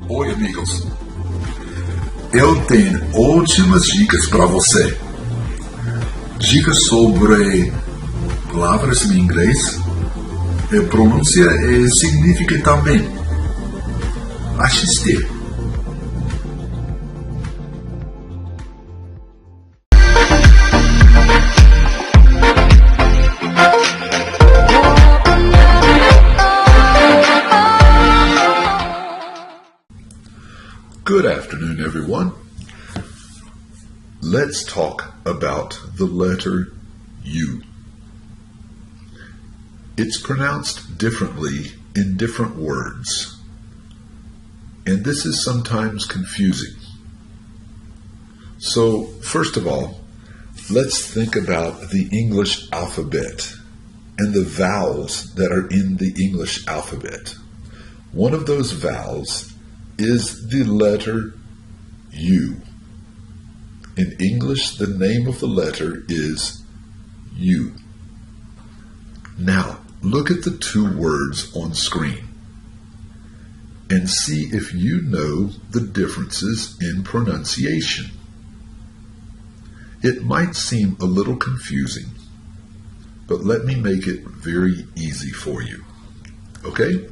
Oi, amigos. Eu tenho ótimas dicas para você. Dicas sobre palavras em inglês. Pronúncia significa também assistir. Good afternoon, everyone. Let's talk about the letter U. It's pronounced differently in different words, and this is sometimes confusing. So, first of all, let's think about the English alphabet and the vowels that are in the English alphabet. One of those vowels is the letter U. In English, the name of the letter is U. Now, look at the two words on screen and see if you know the differences in pronunciation. It might seem a little confusing, but let me make it very easy for you. Okay?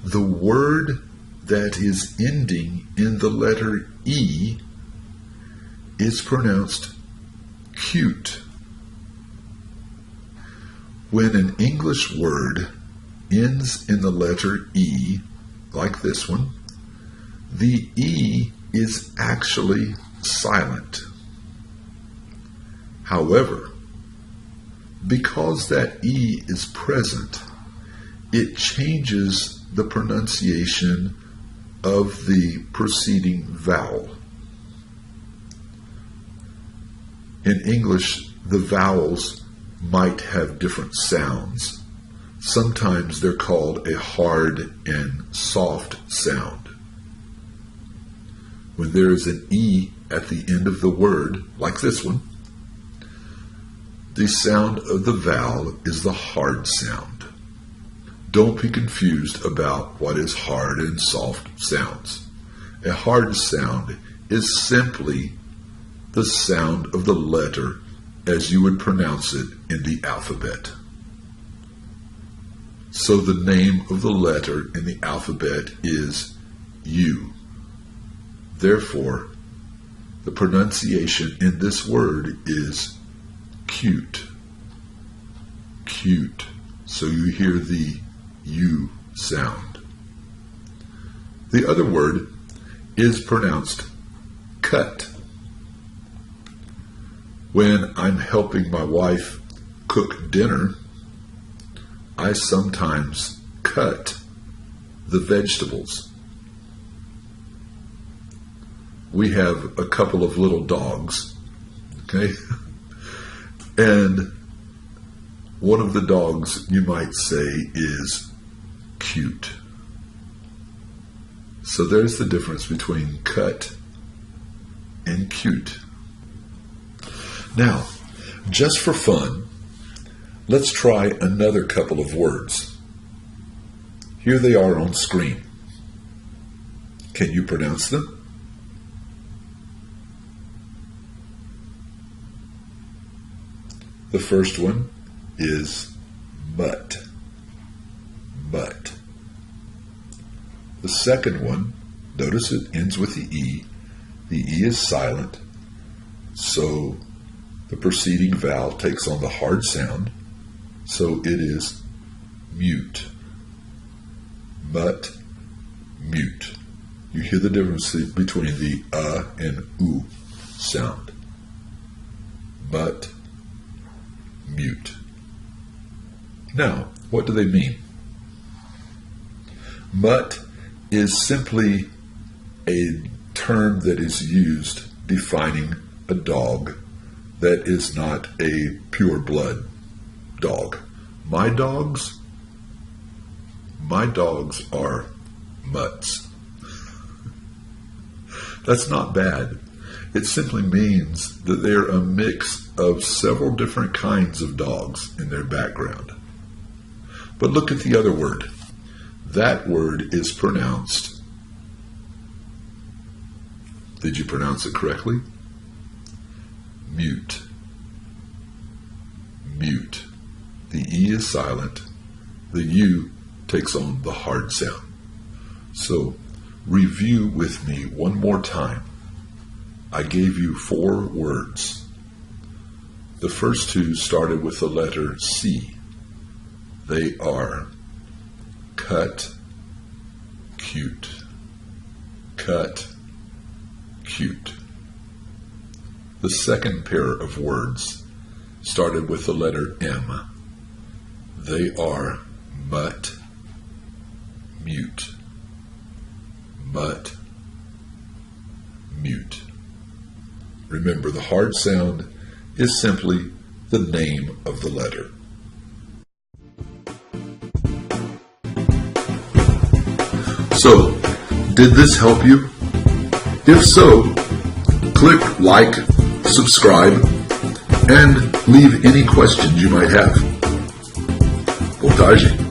The word that is ending in the letter E is pronounced cute. When an English word ends in the letter E, like this one, the E is actually silent. However, because that E is present, it changes the pronunciation of the preceding vowel. In English, the vowels might have different sounds. Sometimes they're called a hard and soft sound. When there is an E at the end of the word, like this one, the sound of the vowel is the hard sound. Don't be confused about what is hard and soft sounds. A hard sound is simply the sound of the letter as you would pronounce it in the alphabet. So the name of the letter in the alphabet is U. Therefore, the pronunciation in this word is cute. Cute. So you hear the U sound. The other word is pronounced cut. When I'm helping my wife cook dinner, I sometimes cut the vegetables. We have a couple of little dogs, okay? And one of the dogs, you might say, is cute. So there's the difference between cut and cute. Now, just for fun, let's try another couple of words. Here they are on screen. Can you pronounce them? The first one is mutt. Mutt. The second one, notice it ends with the E. The E is silent, so the preceding vowel takes on the hard sound, so it is mute. Mutt, mute. You hear the difference between the and oo sound. Mutt, mute. Now, what do they mean? Mutt is simply a term that is used defining a dog that is not a pure blood dog. My dogs are mutts. That's not bad. It simply means that they're a mix of several different kinds of dogs in their background. But look at the other word. that word is pronounced. Did you pronounce it correctly? Mute. Mute. The E is silent. The U takes on the hard sound. So, review with me one more time. I gave you 4 words. The first 2 started with the letter C. They are cut, cute. Cut, cute. The second pair of words started with the letter M. They are mutt, mute. Mutt, mute. Remember, the hard sound is simply the name of the letter. So, did this help you? If so, click like, subscribe, and leave any questions you might have. Voltagem.